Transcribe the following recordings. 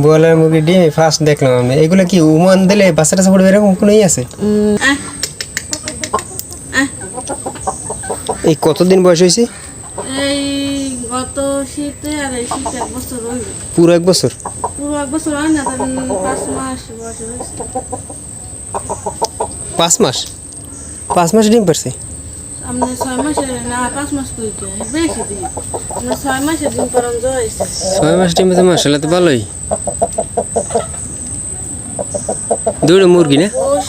Boiler মুরগি ডিম first দেখলাম আমি। এগুলো কি উমান দিলে বাচ্চাটা পড়বে এরকম কোনো আছে? এই কতদিন বয়স হয়েছে? এই গত শীতে আর এই শীতে 1 বছর হইবে। পুরো 1 বছর? পুরো 1 বছর হয় না, তার 5 মাস বয়স হয়েছে। 5 মাস? 5 মাস ডিম পারছে? আমরা 6 মাসে না 5 মাস কই কে বেশি দিই। আমরা 6 মাসে ডিম পারন জয়েছে। 6 মাস ডিম তো মাশাআল্লাহ তো ভালোই। দুটো মুরগি না? পৌষ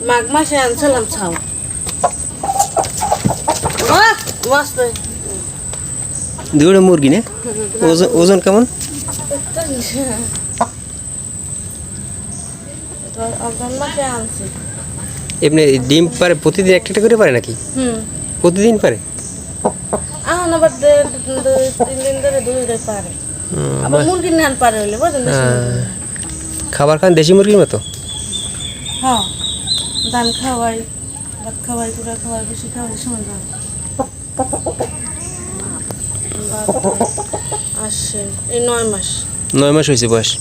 মাঘ মাসে আনছিলাম ছাও। বাহ মস্ত। দুটো মুরগি না? ওজন কেমন? অগন মাসে আনছি। এমনি ডিম পারে প্রতিদিন একটা করে পারে নাকি? প্রতিদিন পারে? আবার 3 দিন ধরে 2 পারে। আবার মুরগি নান পারে হলে বুঝলেন? খাবার খান দেশি মুরগির মতো? হ্যাঁ, ধান খাওয়াই, ভাত খাওয়াই, গুঁড়া খাওয়াই, বেশি খাওয়াই সময় দাম আসছে এই 9 মাস। 9 মাস হয়েছে বয়স।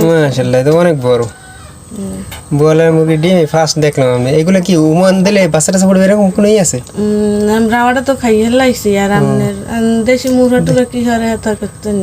মাশাআল্লাহ তো অনেক বড়। বয়লার মুরগি ডিম ফার্স্ট দেখলাম আমি। এগুলো কি উমান দিলে বাচ্চাটা পড়বে এরকম কোনো আছে? আমরা তো খাই হেলাইছি আর আমাদের দেশি মুরগা টুরা কি হারে হাতা করতেন।